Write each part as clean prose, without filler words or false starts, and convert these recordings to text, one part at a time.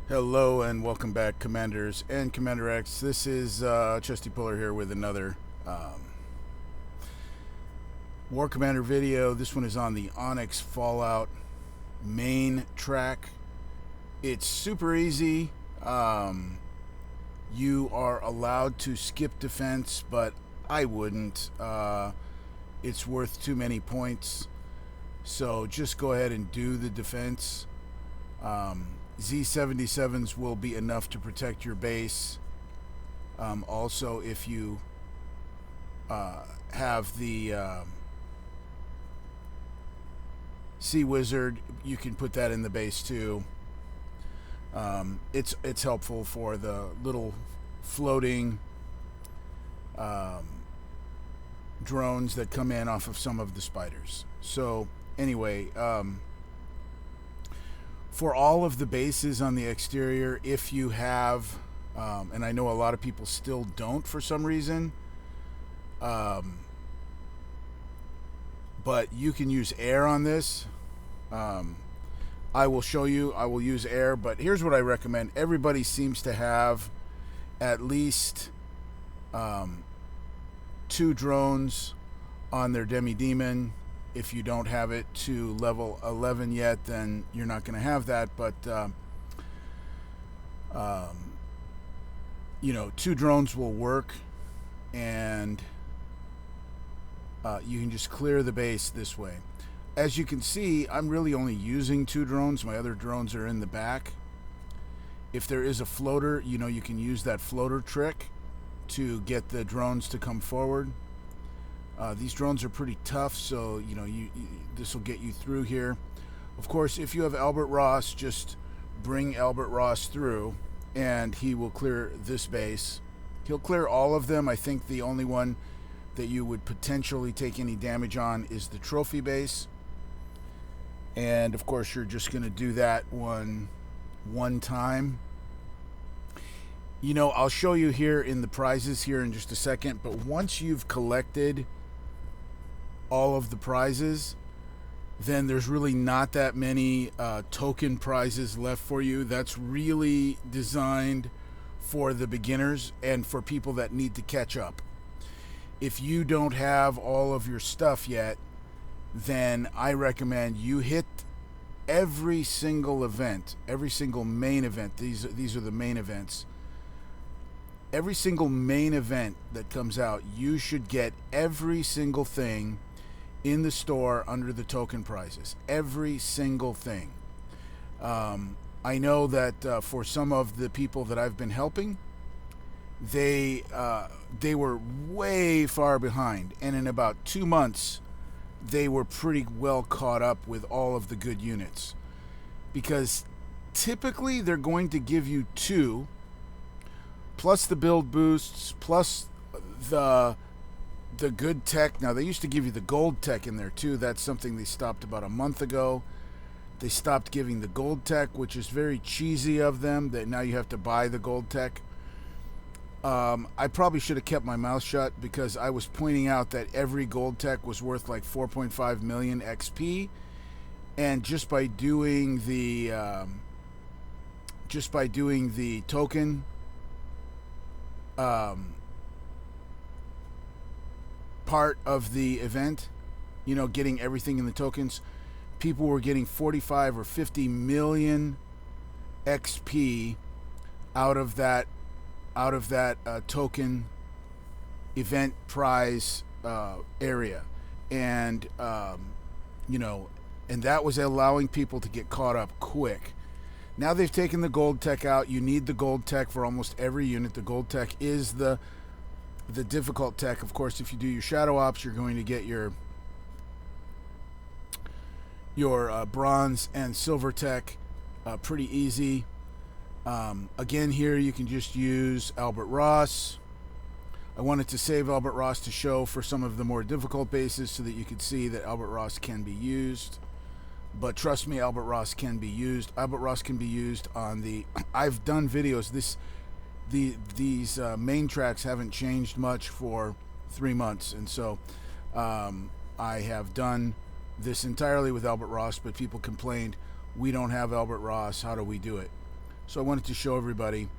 Hello and welcome back, Commanders and Commander X. This is Chesty Puller here with another War Commander video. This one is on the Onyx Fallout main track. It's super easy. You are allowed to skip defense, but I wouldn't. It's worth too many points. So just go ahead and do the defense. Z77s will be enough to protect your base. Also, if you have the Sea Wizard, you can put that in the base too. It's helpful for the little floating drones that come in off of some of the spiders. So anyway, for all of the bases on the exterior, if you have, and I know a lot of people still don't for some reason, but you can use air on this. I will show you. I will use air, but here's what I recommend. Everybody seems to have at least 2 drones on their Demi-Demon. If you don't have it to level 11 yet, then you're not going to have that. But, 2 drones will work, and you can just clear the base this way. As you can see, I'm really only using 2 drones. My other drones are in the back. If there is a floater, you can use that floater trick to get the drones to come forward. These drones are pretty tough, so this will get you through here. Of course, if you have Albert Ross, just bring Albert Ross through, and he will clear this base. He'll clear all of them. I think the only one that you would potentially take any damage on is the trophy base. And of course, you're just going to do that one time. I'll show you here in the prizes here in just a second, but once you've collected all of the prizes, then there's really not that many token prizes left for you. That's really designed for the beginners and for people that need to catch up. If you don't have all of your stuff yet, then I recommend you hit every single event, every single main event. These are the main events. Every single main event that comes out, you should get every single thing in the store under the token prizes. Every single thing. I know that for some of the people that I've been helping, they were way far behind, and in about 2 months they were pretty well caught up with all of the good units, because typically they're going to give you 2 plus the build boosts plus the good tech. Now, they used to give you the gold tech in there too. That's something they stopped about a month ago. They stopped giving the gold tech, which is very cheesy of them, that now you have to buy the gold tech. I probably should have kept my mouth shut, because I was pointing out that every gold tech was worth like 4.5 million XP, and just by doing the token part of the event, getting everything in the tokens, people were getting 45 or 50 million XP out of that token event prize area, and and that was allowing people to get caught up quick. Now they've taken the gold tech out. You need the gold tech for almost every unit. The gold tech is the difficult tech. Of course, if you do your shadow ops, you're going to get your bronze and silver tech pretty easy. Again, here you can just use Albert Ross. I wanted to save Albert Ross to show for some of the more difficult bases so that you could see that Albert Ross can be used. But trust me, Albert Ross can be used. Albert Ross can be used on the... I've done videos. These main tracks haven't changed much for 3 months. And so I have done this entirely with Albert Ross, but people complained, we don't have Albert Ross. How do we do it? So I wanted to show everybody.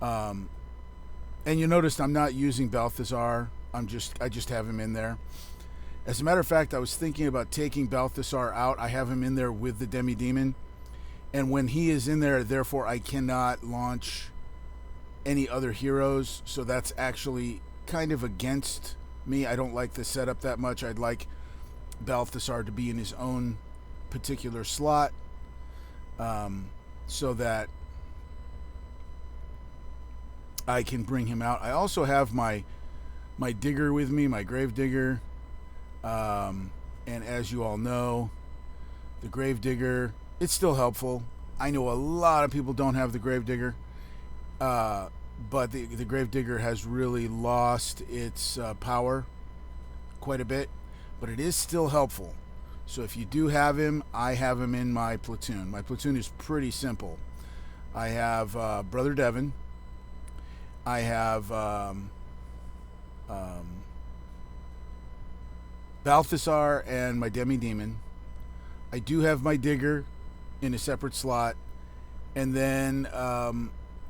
Um, and you noticed I'm not using Balthazar. I just have him in there. As a matter of fact, I was thinking about taking Balthazar out. I have him in there with the Demi-Demon. And when he is in there, therefore, I cannot launch any other heroes. So that's actually kind of against me. I don't like the setup that much. I'd like Balthazar to be in his own particular slot, so that I can bring him out. I also have my digger with me, my grave digger. And as you all know, the grave digger, it's still helpful. I know a lot of people don't have the grave digger, but the grave digger has really lost its power quite a bit, but it is still helpful. So if you do have him, I have him in my platoon. My platoon is pretty simple. I have Brother Devin. I have Balthazar and my Demi-Demon. I do have my digger in a separate slot. And then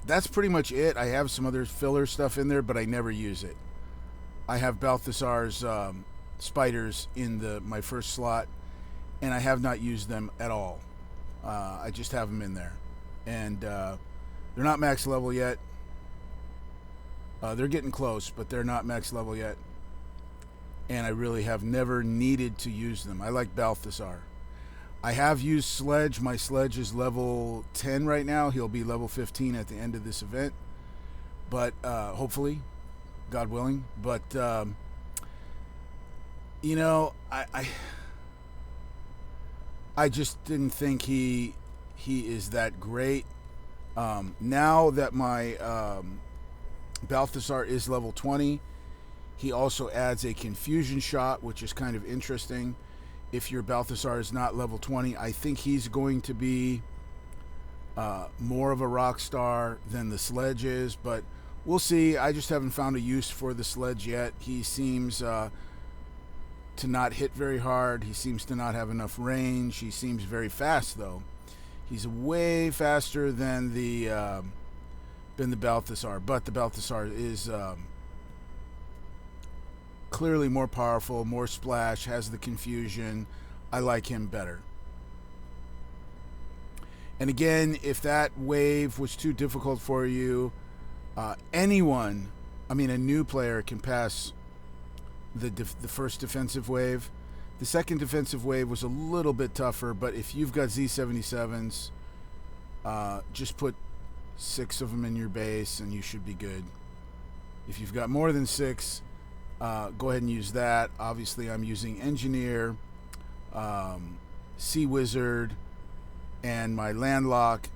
that's pretty much it. I have some other filler stuff in there, but I never use it. I have Balthazar's spiders in my first slot, and I have not used them at all. I just have them in there. And they're not max level yet. They're getting close, but they're not max level yet. And I really have never needed to use them. I like Balthazar. I have used Sledge. My Sledge is level 10 right now. He'll be level 15 at the end of this event. But hopefully, God willing. But, you know, I just didn't think he is that great. Now that my Balthazar is level 20, he also adds a confusion shot, which is kind of interesting. If your Balthazar is not level 20, I think he's going to be more of a rock star than the Sledge is, but we'll see. I just haven't found a use for the Sledge yet. He seems to not hit very hard. He seems to not have enough range. He seems very fast, though. He's way faster than the Balthazar, but the Balthazar is clearly more powerful, more splash, has the confusion. I like him better. And again, if that wave was too difficult for you, a new player can pass the first defensive wave. The second defensive wave was a little bit tougher, but if you've got Z77s, just put 6 of them in your base and you should be good. If you've got more than 6, go ahead and use that. Obviously, I'm using Engineer, Sea Wizard, and my Landlock.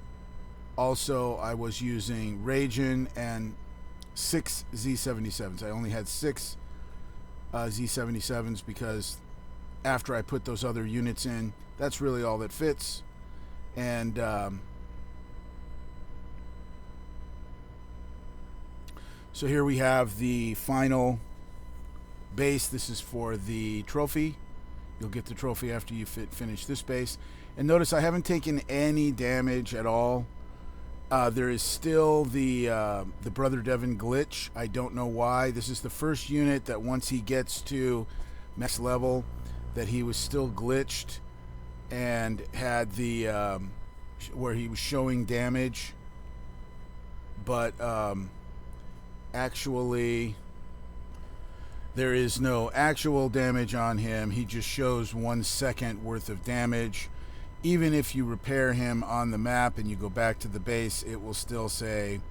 Also, I was using Ragin and 6 Z77s. I only had 6 Z77s because after I put those other units in, that's really all that fits. And so here we have the final base. This is for the trophy. You'll get the trophy after you finish this base. And notice I haven't taken any damage at all. There is still the Brother Devin glitch. I don't know why. This is the first unit that once he gets to max level, that he was still glitched and had the where he was showing damage, but actually there is no actual damage on him. He just shows 1 second worth of damage. Even if you repair him on the map and you go back to the base, it will still say,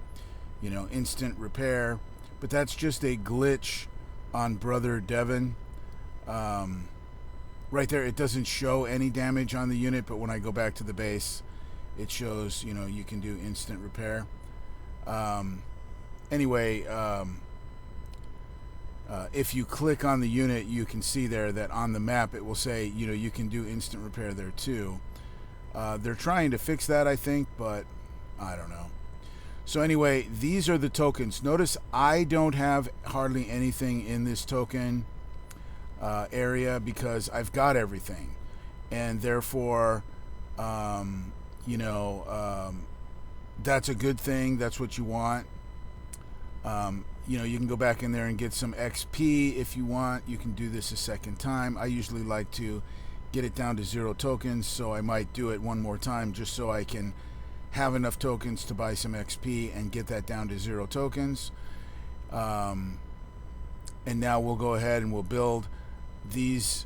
instant repair. But that's just a glitch on Brother Devin. Right there, it doesn't show any damage on the unit, but when I go back to the base, it shows, you can do instant repair. If you click on the unit, you can see there that on the map it will say, you can do instant repair there too. They're trying to fix that, I think, but I don't know. So anyway, these are the tokens. Notice I don't have hardly anything in this token area because I've got everything. And therefore, that's a good thing. That's what you want. You can go back in there and get some XP if you want. You can do this a second time. I usually like to get it down to 0 tokens, so I might do it one more time just so I can have enough tokens to buy some XP and get that down to 0 tokens. And now we'll go ahead and we'll build these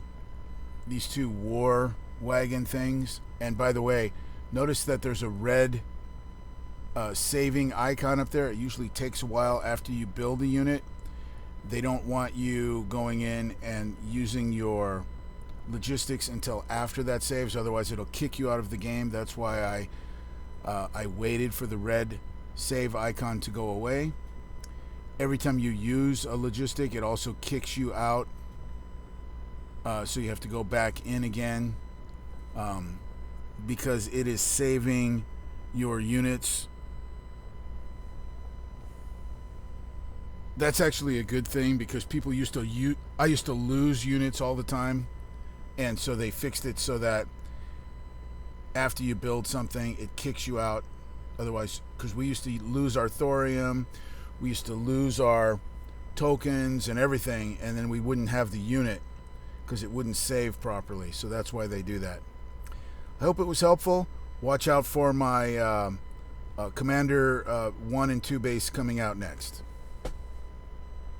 2 war wagon things. And by the way, notice that there's a red saving icon up there. It usually takes a while after you build a unit. They don't want you going in and using your logistics until after that saves, otherwise it'll kick you out of the game. That's why I waited for the red save icon to go away. Every time you use a logistic, it also kicks you out, so you have to go back in again, because it is saving your units. That's actually a good thing, because people I used to lose units all the time, and so they fixed it so that after you build something, it kicks you out. Otherwise, because we used to lose our thorium, we used to lose our tokens and everything, and then we wouldn't have the unit because it wouldn't save properly. So that's why they do that. I hope it was helpful. Watch out for my Commander 1 and 2 base coming out next.